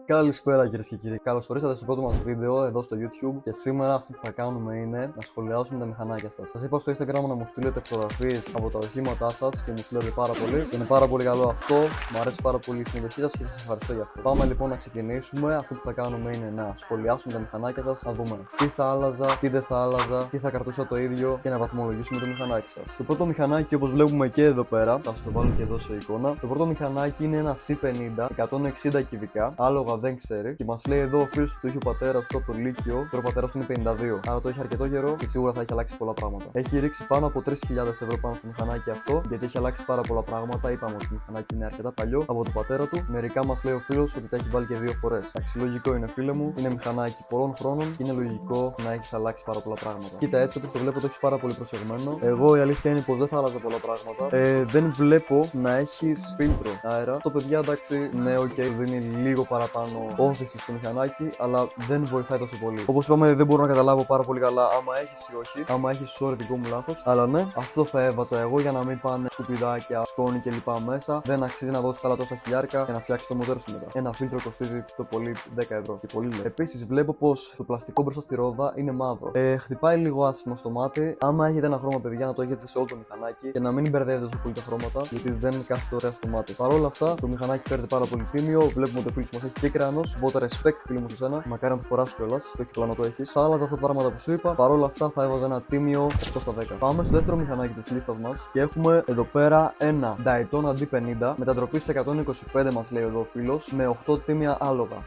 Καλησπέρα κυρίες και κύριοι. Καλώς ορίσατε στο πρώτο μας βίντεο εδώ στο YouTube. Και σήμερα αυτό που θα κάνουμε είναι να σχολιάσουμε τα μηχανάκια σας. Σας είπα στο Instagram να μου στείλετε φωτογραφίες από τα οχήματά σας και μου στείλετε πάρα πολύ. Και είναι πάρα πολύ καλό αυτό. Μου αρέσει πάρα πολύ η συμμετοχή σας και σας ευχαριστώ για αυτό. Πάμε λοιπόν να ξεκινήσουμε. Αυτό που θα κάνουμε είναι να σχολιάσουμε τα μηχανάκια σας, να δούμε τι θα άλλαζα, τι δεν θα άλλαζα, τι θα κρατούσα το ίδιο και να βαθμολογήσουμε το μηχανάκι σας. Το πρώτο μηχανάκι, όπως βλέπουμε και εδώ πέρα, θα σας το βάλω και εδώ σε εικόνα. Το πρώτο μηχανάκι είναι ένα C50 160 κυβικά. Άλογα δεν ξέρει. Και μας λέει εδώ ο φίλος του είχε ο πατέρας του από το Λύκειο. Τώρα ο πατέρας του είναι 52. Άρα το έχει αρκετό καιρό και σίγουρα θα έχει αλλάξει πολλά πράγματα. Έχει ρίξει πάνω από 3.000 ευρώ πάνω στο μηχανάκι αυτό, γιατί έχει αλλάξει πάρα πολλά πράγματα. Είπαμε ότι το μηχανάκι είναι αρκετά παλιό από τον πατέρα του. Μερικά μας λέει ο φίλος ότι τα έχει βάλει και 2 φορές. Εντάξει, λογικό είναι, φίλε μου. Είναι μηχανάκι πολλών χρόνων και είναι λογικό να έχει αλλάξει πάρα πολλά πράγματα. Κοίτα, έτσι όπως το βλέπω, το έχει πάρα πολύ προσεγμένο. Εγώ η αλήθεια είναι πως δεν θα άλλαζα πολλά πράγματα. Δεν βλέπω να έχει φίλτρο αέρα. Το παιδιά, εντάξει, ναι, ok, δίνει λίγο παραπάνω όθηση στο μηχανάκι, αλλά δεν βοηθάει τόσο πολύ. Όπως είπαμε, δεν μπορώ να καταλάβω πάρα πολύ καλά άμα έχει ή όχι. Άμα έχει, sorry, δικό μου λάθος. Αλλά ναι, αυτό θα έβαζα εγώ για να μην πάνε σκουπιδάκια, σκόνη κλπ. Μέσα. Δεν αξίζει να δώσει άλλα τόσα χιλιάρικα και να φτιάξει το μοτέρ σου μετά. Ένα φίλτρο κοστίζει το πολύ 10 ευρώ και πολύ λέει. Επίσης, βλέπω πως το πλαστικό μπροστά στη ρόδα είναι μαύρο. Χτυπάει λίγο άσχημα στο μάτι. Άμα έχετε ένα χρώμα, παιδιά, να το έχετε σε όλο το μηχανάκι και να μην μπερδεύετε τόσο πολύ τα χρώματα, γιατί δεν κάθεται ωραία στο μάτι. Παρ' όλα αυτά, το μηχανάκι φέρεται πάρα πολύ τίμιο. Βλέπουμε ότι ο φίλος μας έχει και κράνος. Οπότε respect, φίλοι μου, σε σένα. Μακάρι να το φοράς κιόλας. Το έχει πλάνο, το έχει. Θα άλλαζα αυτά τα πράγματα που σου είπα. Παρ' όλα αυτά, θα έβαζα ένα τίμιο 8 στα 10. Πάμε στο δεύτερο μηχανάκι της λίστας μας και έχουμε εδώ πέρα ένα Daytona D50 μετατροπή σε 125, μας λέει εδώ ο φίλος, με 8 τίμια άλογα.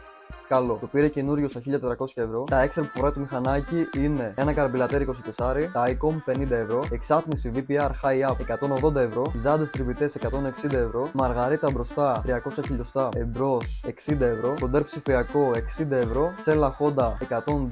Καλό. Το πήρε καινούριο στα 1.400 ευρώ. Τα έξτρα που φοράει το μηχανάκι είναι ένα καρμπιλατέρ 24, τα ICOM 50 ευρώ, εξάτμιση VPR High Up 180 ευρώ, ζάντες τριβιτές 160 ευρώ, μαργαρίτα μπροστά 300 χιλιοστά εμπρός 60 ευρώ, κοντέρ ψηφιακό 60 ευρώ, σέλα Honda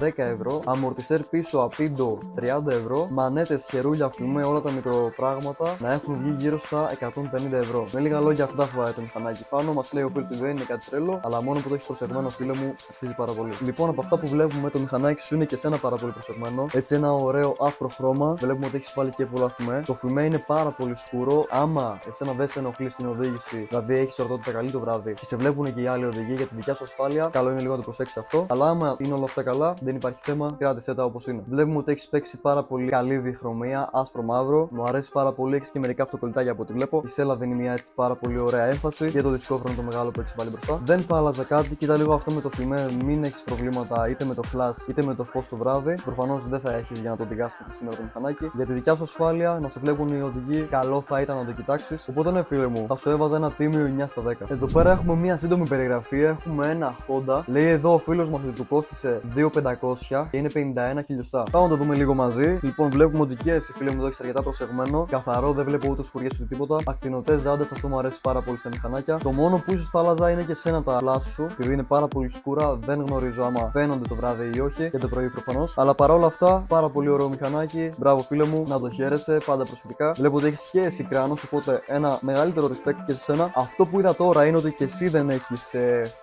110 ευρώ, αμορτισέρ πίσω απίντο 30 ευρώ, μανέτες, χερούλια, φλουμέ, όλα τα μικροπράγματα να έχουν βγει γύρω στα 150 ευρώ. Με λίγα λόγια, αυτά φοράει το μηχανάκι πάνω. Μας λέει ο φίλος δεν είναι κάτι τρελό, αλλά μόνο που το έχει προσεγμένο, φίλε μου, αξίζει πάρα πολύ. Λοιπόν, από αυτά που βλέπουμε, το μηχανάκι σου είναι και σένα πάρα πολύ προσεγμένο. Έτσι, ένα ωραίο άσπρο χρώμα. Βλέπουμε ότι έχει βάλει και πολλά φουμέ. Το φουμέ είναι πάρα πολύ σκούρο. Άμα εσένα δεν σε ενοχλεί στην οδήγηση, δηλαδή έχει ορθότητα καλή το βράδυ και σε βλέπουν και οι άλλοι οδηγοί για τη δικιά σου ασφάλεια, καλό είναι λίγο να το προσέξει αυτό. Αλλά άμα είναι όλα αυτά καλά, δεν υπάρχει θέμα, κράτησέ τα όπως είναι. Βλέπουμε ότι έχει παίξει πάρα πολύ καλή διχρωμία, άσπρο μαύρο. Μου αρέσει πάρα πολύ, έχει και μερικά αυτοκολλητάκια από ό,τι βλέπω. Η σέλα δίνει μια έτσι πάρα πολύ ωραία έμφαση και το δισκόφρονο το μεγάλο που έχει βάλει μπροστά. Δεν θα άλλαζα κάτι, κοίτα λίγο αυτό με το φουμέ. Μην έχει προβλήματα είτε με το flash είτε με το φως το βράδυ. Προφανώς δεν θα έχει για να το οδηγάς σήμερα το μηχανάκι. Για τη δικιά σου ασφάλεια, να σε βλέπουν οι οδηγοί, καλό θα ήταν να το κοιτάξεις. Οπότε ναι, φίλε μου, θα σου έβαζα ένα τίμιο 9 στα 10. Εδώ πέρα έχουμε μια σύντομη περιγραφή. Έχουμε ένα Honda. Λέει εδώ ο φίλος μας ότι του κόστησε 2.500 και είναι 51 χιλιοστά. Πάμε να το δούμε λίγο μαζί. Λοιπόν, βλέπουμε ότι και εσύ, φίλε μου, το έχει αρκετά προσεγμένο. Καθαρό, δεν βλέπω ούτε σκουριές ούτε τίποτα. Ακτινοτές ζάντες, αυτό μου αρέσει πάρα πολύ στα μηχανάκια. Το μόνο που ίσως θα άλλαζα είναι και σένα τα φλάσ σου, επειδή είναι πάρα πολύ σκούρα. Δεν γνωρίζω άμα φαίνονται το βράδυ ή όχι, και το πρωί προφανώς. Αλλά παρόλα αυτά, πάρα πολύ ωραίο μηχανάκι. Μπράβο, φίλε μου, να το χαίρεσαι πάντα προσωπικά. Βλέπω ότι έχει και εσύ κράνος, οπότε ένα μεγαλύτερο respect και σε σένα. Αυτό που είδα τώρα είναι ότι και εσύ δεν έχει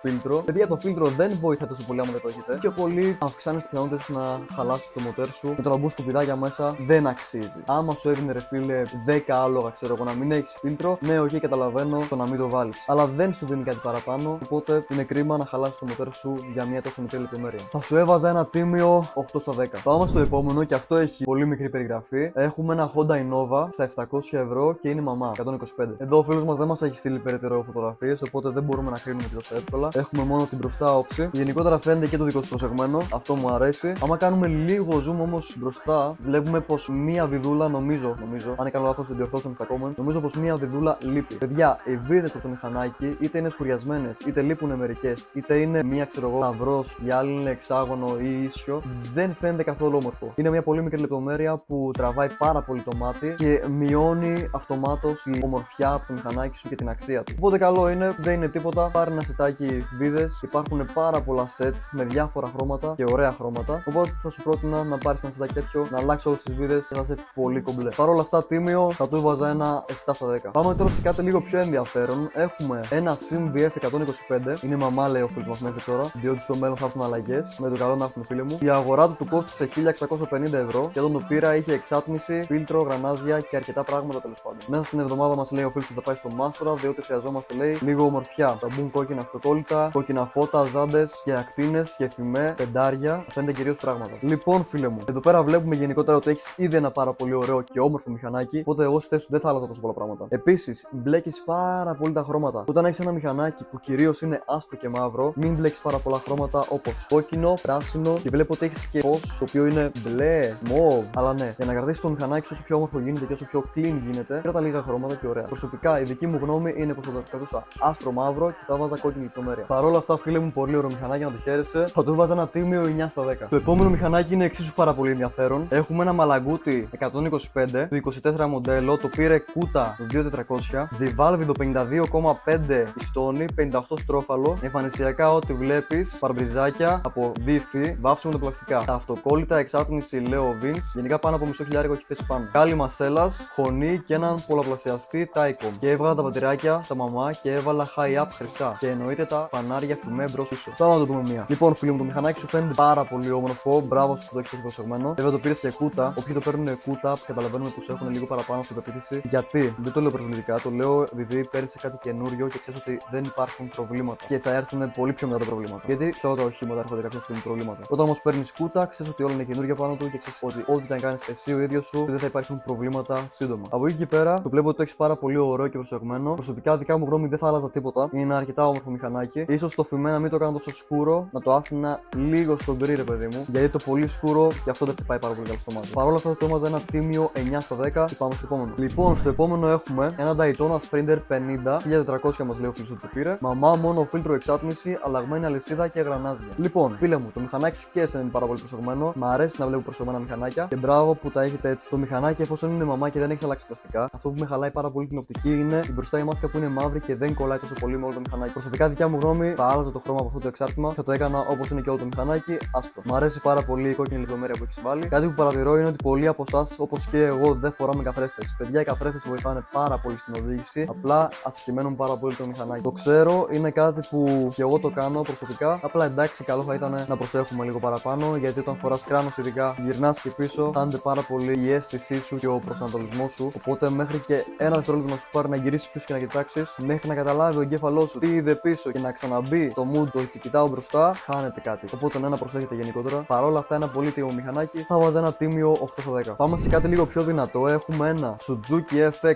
φίλτρο. Παιδιά, το φίλτρο δεν βοηθάει τόσο πολύ άμα δεν το έχετε. Πιο πολύ αυξάνει τι πιθανότητες να χαλάσει το μοτέρ σου. Με το να μπουν σκουπιδάκια μέσα δεν αξίζει. Άμα σου έδινε, ρε φίλε, 10 άλογα, ξέρω εγώ, να μην έχει φίλτρο, ναι, ok, καταλαβαίνω το να μην το βάλει. Αλλά δεν σου δίνει κάτι παραπάνω, οπότε είναι κρίμα να χαλάσει το μοτέρ σου για μια τόσο μικρή λεπτομέρεια. Θα σου έβαζα ένα τίμιο 8 στα 10. Πάμε στο επόμενο και αυτό έχει πολύ μικρή περιγραφή. Έχουμε ένα Honda Innova στα 700 ευρώ και είναι μαμά 125. Εδώ ο φίλος μας δεν μας έχει στείλει περαιτέρω φωτογραφίες, οπότε δεν μπορούμε να κρίνουμε τόσο εύκολα. Έχουμε μόνο την μπροστά όψη. Γενικότερα φαίνεται και το δικό σου προσεγμένο. Αυτό μου αρέσει. Άμα κάνουμε λίγο zoom όμως μπροστά, βλέπουμε πως μία βιδούλα, νομίζω, αν είναι καλό λάθος, το διορθώσαμε στα comments. Νομίζω πως μία βιδούλα λείπει. Παιδιά, οι βίδες από το μηχανάκι είτε είναι σκουριασμένες, είτε λείπουν μερικές, είτε είναι μία, ξέρω εγώ, σταυρός, η άλλη είναι εξάγωνο ή ίσιο, δεν φαίνεται καθόλου όμορφο. Είναι μια πολύ μικρή λεπτομέρεια που τραβάει πάρα πολύ το μάτι και μειώνει αυτομάτως η ομορφιά από το μηχανάκι σου και την αξία του. Οπότε καλό είναι, δεν είναι τίποτα. Πάρε ένα σετάκι βίδες. Υπάρχουν πάρα πολλά σετ με διάφορα χρώματα και ωραία χρώματα. Οπότε θα σου πρότεινα να πάρεις ένα σετάκι τέτοιο, να αλλάξεις όλες τις βίδες και θα είσαι πολύ κομπλέ. Παρ' όλα αυτά, τίμιο, θα του έβαζα ένα 7 στα 10. Πάμε τώρα σε κάτι λίγο πιο ενδιαφέρον. Έχουμε ένα Sim VF 125. Είναι μαμά, λέει ο φίλος μας μέχρι τώρα, διότι στο μέλλον θα έρθουν αλλαγές. Με το καλό να έρθουν, φίλοι μου. Η αγορά του κόστησε 1650 ευρώ και όταν το πήρα είχε εξάτμιση, φίλτρο, γρανάζια και αρκετά πράγματα τέλος πάντων. Μέσα στην εβδομάδα μας λέει ο φίλος ότι θα πάει στο Μάστορα, διότι χρειαζόμαστε, λέει, λίγο ομορφιά. Θα μπουν κόκκινα αυτοκόλλητα, κόκκινα φώτα, ζάντες και ακτίνες και φημέ, πεντάρια. Αυτά είναι κυρίως πράγματα. Λοιπόν, φίλε μου, εδώ πέρα βλέπουμε γενικότερα ότι έχεις ήδη ένα πάρα πολύ ωραίο και όμορφο μηχανάκι. Οπότε εγώ στη θέση του δεν θα άλλαζα τόσο πολλά πράγματα. Επίσης, μπλέκεις πάρα πολύ τα χρώματα. Όταν έχεις ένα μηχανάκι που κυρίως είναι άσπρο και μαύρο, μην μπλέξεις πάρα πολλά χρώματα όπως κόκκινο, πράσινο και βλέπω ότι έχεις και φως το οποίο είναι μπλε, μοβ. Αλλά ναι, για να κρατήσεις το μηχανάκι σου όσο πιο όμορφο γίνεται και όσο πιο clean γίνεται, κράτα λίγα χρώματα και ωραία. Προσωπικά η δική μου γνώμη είναι πως θα το κρατούσα άσπρο μαύρο και θα βάζα κόκκινη λεπτομέρεια. Παρ' όλα αυτά, φίλε μου, πολύ ωραίο μηχανάκι να το χαίρεσαι. Θα του βάζα ένα τίμιο 9 στα 10. Το επόμενο μηχανάκι είναι εξίσου πάρα πολύ ενδιαφέρον. Έχουμε ένα Malaguti 125 του 24 μοντέλο, το πήρε Κούτα το 2400, διβάλβιδο 52,5 πιστόνι, 58 στρόφαλο, εμφανισιακά ό,τι βλέπεις, παρμπριζάκια από βίφι, βάψιμο τα πλαστικά. Τα αυτοκόλλητα εξάτμιση λέω Vince, γενικά πάνω από μισό χιλιάρικο έχει πέσει πάνω. Κάλυμα σέλας, χωνί και έναν πολλαπλασιαστή Taicom. Και έβγαλα τα πατηράκια στα μαμά και έβαλα high up χρυσά. Και εννοείται τα φανάρια φημέ μπρος πίσω. Πάμε να το δούμε μία. Λοιπόν, φίλοι μου, το μηχανάκι σου φαίνεται πάρα πολύ όμορφο. Μπράβο σου που το έχει τόσο προσεγμένο. Βέβαια το πήρε και Κούτα. Όποιοι το παίρνουν Κούτα, καταλαβαίνουμε πως έχουν λίγο παραπάνω στην πεποίθηση. Γιατί δεν το λέω προσβλητικά, το λέω επειδή παίρνει κάτι καινούριο και ξέρει ότι δεν υπάρχουν προβλήματα. Και θα έρθουν πολύ πιο μετά τα προβλήματα. Γιατί σε όλα τα οχήματα έρχονται κάποια στιγμή προβλήματα. Όταν όμως παίρνει Κούτα, ξέρει ότι όλα είναι καινούργια πάνω του και ξέρει ότι ό,τι και αν κάνει εσύ ο ίδιο σου δεν θα υπάρχουν προβλήματα σύντομα. Από εκεί και πέρα το βλέπω ότι το έχει πάρα πολύ ωραίο και προσεγμένο. Προσωπικά δικά μου γνώμη δεν θα άλλαζα τίποτα. Είναι ένα αρκετά όμορφο μηχανάκι. Ίσως το φημέ να μην το έκανα τόσο σκούρο, να το άφηνα λίγο στο γκρι, ρε παιδί μου. Γιατί το πολύ σκούρο και αυτό δεν θα πάει πάρα πολύ καλό στο μάτι. Παρ' όλα αυτά θα το έμαζα ένα τίμιο 9 στα 10 και πάμε στο επόμενο. Λοιπόν, στο επόμενο έχουμε ένα Daytona Sprinter 50, 1400 μας λέει ο φίλος ότι το πήρε. Μαμά μόνο φίλτρο εξάτμιση, αλλαγμένη αλυσίδα και γρανάζια. Λοιπόν, φίλε μου, το μηχανάκι σου και εσένα είναι πάρα πολύ προσεγμένο. Μ' αρέσει να βλέπω προσεγμένα μηχανάκια και μπράβο που τα έχετε έτσι. Το μηχανάκι, εφόσον είναι μαμά και δεν έχει αλλάξει πλαστικά, αυτό που με χαλάει πάρα πολύ την οπτική είναι η μπροστά η μάσκα που είναι μαύρη και δεν κολλάει τόσο πολύ με όλο το μηχανάκι. Προσωπικά, δικιά μου γνώμη, θα άλλαζα το χρώμα από αυτό το εξάρτημα και θα το έκανα όπως είναι και όλο το μηχανάκι, άσπρο. Μ' αρέσει πάρα πολύ η κόκκινη λεπτομέρεια που έχει βάλει. Κάτι που παρατηρώ είναι ότι πολλοί από εσάς, όπως και εγώ, δεν φοράμε καθρέφτες. Παιδιά, οι καθρέφτες βοηθάνε πάρα πολύ στην οδήγηση. Απλά ασχημένουν πάρα πολύ το μηχανάκι. Το ξέρω, είναι κάτι που και εγώ το κάνω προσωπικά. Απλά εντάξει, καλό θα ήταν να προσέχουμε λίγο παραπάνω γιατί όταν φοράς κράνος, ειδικά γυρνάς και πίσω, χάνεται πάρα πολύ η αίσθησή σου και ο προσανατολισμός σου. Οπότε μέχρι και ένα δευτερόλεπτο να σου πάρει να γυρίσεις πίσω και να κοιτάξεις, μέχρι να καταλάβει ο εγκέφαλός σου τι είδε πίσω και να ξαναμπεί το mood το και κοιτάω μπροστά, χάνεται κάτι. Οπότε ναι, να προσέχετε γενικότερα. Παρ' όλα αυτά, ένα πολύ τίμιο μηχανάκι θα βάζα ένα τίμιο 8 στα 10. Πάμε σε κάτι λίγο πιο δυνατό. Έχουμε ένα Suzuki FX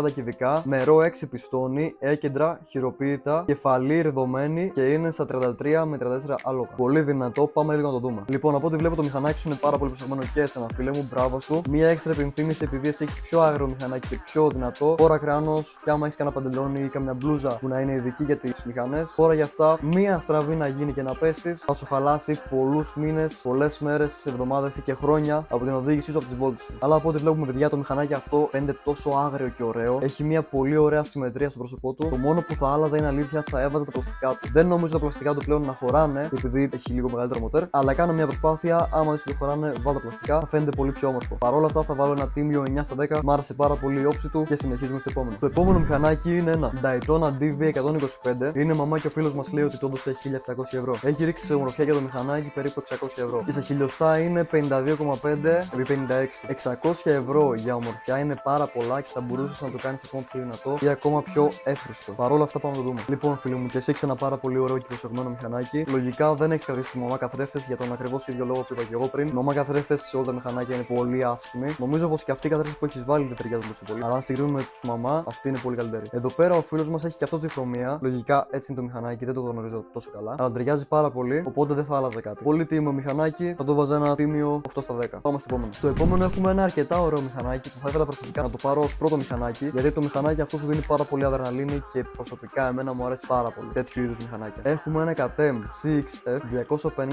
230 κυβικά με ρο 6 πιστόνι, έκεντρα, χειροποίητα, κεφαλή ρδωμένη και είναι στα 33 με 34 άλογα. Πολύ δυνατό, πάμε λίγο να το δούμε. Λοιπόν, από ό,τι βλέπω το μηχανάκι σου είναι πάρα πολύ προσεγμένο και εσένα, φίλε μου, μπράβο σου. Μία έξτρα επιθύμηση επειδή εσύ έχει πιο άγριο μηχανάκι και πιο δυνατό. Φόρα κράνος, και άμα έχει κανένα παντελόνι ή καμιά μπλούζα που να είναι ειδική για τις μηχανές. Φόρα για αυτά, μία στραβή να γίνει και να πέσει, θα σου χαλάσει πολλούς μήνες, πολλές μέρες, εβδομάδες ή και χρόνια από την οδήγησή σου από τις βόλτες σου. Αλλά από ό,τι βλέπουμε, παιδιά, το μηχανάκι αυτό φαίνεται τόσο άγριο και ωραίο. Έχει μια πολύ ωραία συμμετρία στο πρόσωπό του. Το μόνο που θα άλλαζα είναι αλήθεια, θα έβαζα τα πλαστικά του. Δεν νομίζω τα πλαστικά του πλέον να χωράνε, επειδή έχει λίγο μεγαλύτερο μοτέρ. Αλλά κάνω μια προσπάθεια, άμα δεν σου το χωράνε, βάλω τα πλαστικά, θα φαίνεται πολύ πιο όμορφο. Παρ' όλα αυτά, θα βάλω ένα τίμιο 9 στα 10. Μ' άρεσε πάρα πολύ η όψη του και συνεχίζουμε στο επόμενο. Το επόμενο μηχανάκι είναι ένα Daytona DV125. Είναι μαμά και ο φίλος μας λέει ότι το έδωσε 1700 ευρώ. Έχει ρίξει σε ομορφιά για το μηχανάκι περίπου 600 ευρώ. Και σε χιλιοστά είναι 52,5 επί 56. 600 ευρώ για ομορφιά είναι πάρα πολλά και θα μπορούσες να το κάνεις ακόμα πιο δυνατό ή ακόμα πιο εύχριστο. Παρ' όλα αυτά, πάμε να το δούμε. Λοιπόν, φίλοι μου, και εσύ έχεις ένα πάρα πολύ ωραίο και προσεγμένο μηχανάκι. Λογικά δεν έχεις κρατήσει μαμά καθρέφτες για τον ακριβώς ίδιο λόγο που είπα και εγώ πριν. Μαμά καθρέφτες σε όλα τα μηχανάκια είναι πολύ άσχημοι. Νομίζω πως και αυτή η καθρέφτη που έχεις βάλει δεν ταιριάζουν τόσο πολύ. Αλλά αν συγκρίνουμε τους μαμά, αυτή είναι πολύ καλύτερη. Εδώ πέρα ο φίλος μας έχει και αυτό τη χρωμία. Λογικά έτσι είναι το μηχανάκι, δεν το γνωρίζω τόσο καλά. Αλλά ταιριάζει πάρα πολύ, οπότε δεν θα άλλαζε κάτι. Πολύ τίμιο μηχανάκι, θα το βάζα ένα τίμιο 8 στα 10. Πάμε στο επόμενο. Στο επόμενο έχουμε ένα αρκετά ωραίο μηχανάκι που θα ήθελα προσωπικά να το πάρω ως πρώτο μηχανάκι, γιατί το μηχανάκι αυτό σου δίνει πάρα πολύ αδρεναλίνη και προσωπικά εμένα μου αρέσει πάρα πολύ τέτοιου είδους μηχανάκια. Έχουμε ένα KTM CX-F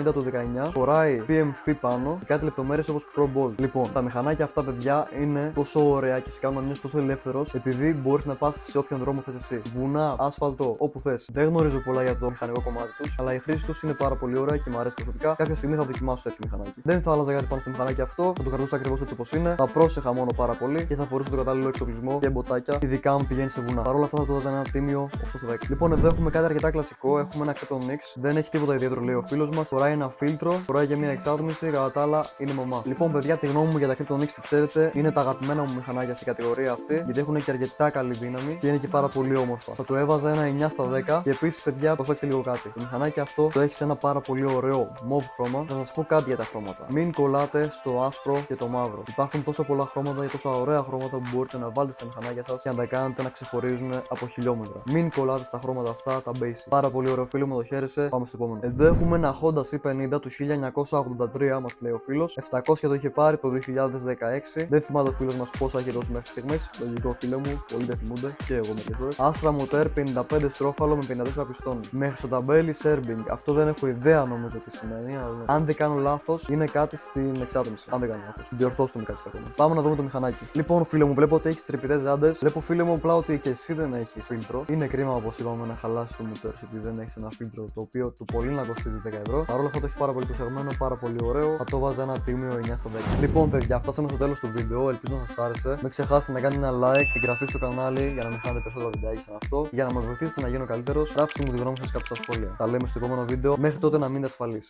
250 το 19, φοράει PMF πάνω και κάτι λεπτομέρειες όπως Pro Ball. Λοιπόν, τα μηχανάκια αυτά, παιδιά, είναι τόσο ωραία και σε κάνουν να νιώσεις τόσο ελεύθερος επειδή μπορείς να πας σε όποιον δρόμο θες εσύ. Βουνά, άσφαλτο, όπου θες. Δεν γνωρίζω πολλά για το μηχανικό κομμάτι τους, αλλά η χρήση τους είναι πάρα πολύ ωραία και μου αρέσει προσωπικά. Κάποια στιγμή θα δοκιμάσω τέτοιο μηχανάκι. Δεν θα άλλαζα κάτι πάνω στο μηχανάκι αυτό, θα το κρατούσα ακριβώς έτσι όπως είναι. Θα πρόσεχα μόνο πάρα πολύ και θα φορούσα το κατάλληλο εξοπλισμό και μποτάκια, ειδικά αν πηγαίνει σε βουνά. Παρ' όλα αυτά θα του έδωσα ένα τίμιο 8 στα 10. Λοιπόν, εδώ έχουμε κάτι αρκετά κλασικό. Έχουμε ένα Krypton X. Δεν έχει τίποτα ιδιαίτερο, λέει ο φίλος μας. Φοράει ένα φίλτρο, φοράει και μια εξάτμιση. Κατά τα άλλα είναι μαμά. Λοιπόν, παιδιά, τη γνώμη μου για τα Krypton X, τι ξέρετε, είναι τα αγαπημένα μου μηχανάκια στην κατηγορία αυτή. Γιατί έχουν και αρκετά καλή δύναμη και είναι και πάρα πολύ όμορφα. Θα του έβαζα ένα 9 στα 10. Και επίσης, παιδιά, προσέξτε λίγο κάτι. Το μηχανάκι αυτό το έχει σε ένα πάρα πολύ ωραίο mauve χρώμα. Θα σας πω κάτι για τα χρώματα. Μην κολλάτε στο άσπρο και το μαύρο. Υπάρχουν τόσο πολλά χρώματα και τόσο ωραία χρώματα που μπορείτε να βάλετε στα μηχανάκια σας και να τα κάνετε να ξεχωρίζουν από χιλιόμετρα. Μην κολλάτε στα χρώματα αυτά, τα basic. Πάρα πολύ ωραίο, φίλο μου, το χαίρεσε. Πάμε στο επόμενο. Εδώ έχουμε ένα Honda C50 του 1983, μας λέει ο φίλος. 700 το είχε πάρει το 2016. Δεν θυμάται ο φίλος μας πόσα έχει δώσει μέχρι στιγμής. Λογικό, φίλο μου, πολλοί δεν θυμούνται και εγώ μερικές φορές. Astra Motor 55 στρόφαλο με 54 πιστών. Μέχρι στο ταμπέλι Serbing. Αυτό δεν έχω ιδέα νομίζω τι σημαίνει. Αλλά αν δεν κάνω λάθος, είναι κάτι στην εξάτμιση. Αν δεν κάνω λάθος. Διορθώστε με κάτι στα κόμματα. Πάμε να δούμε το μηχανάκι. Λοιπόν, φίλε μου, βλέπω ότι έχει τρυπητές ζάντες. Βλέπω, φίλε μου, απλά ότι και εσύ δεν έχει φίλτρο. Είναι κρίμα, όπως είπαμε, να χαλάσει το μοτέρ σου επειδή δεν έχει ένα φίλτρο το οποίο του πολύ να κοστίζει 10 ευρώ. Παρ' όλα αυτά το έχει πάρα πολύ προσεγμένο, πάρα πολύ ωραίο. Θα το βάζα ένα τίμιο 9 στα 10. Λοιπόν, παιδιά, φτάσαμε στο τέλος του βίντεο. Ελπίζω να σας άρεσε. Μην ξεχάσετε να κάνετε ένα like και εγγραφή στο κανάλι για να μην χάνετε περισσότερα βιντεάκια σαν αυτό. Για να με βοηθήσετε να γίνω καλύτερος, γράψτε μου τη γνώμη σας κάτω στα σχόλια. Τα λέμε στο επόμενο βίντεο. Μέχρι τότε να μείνετε ασφαλείς.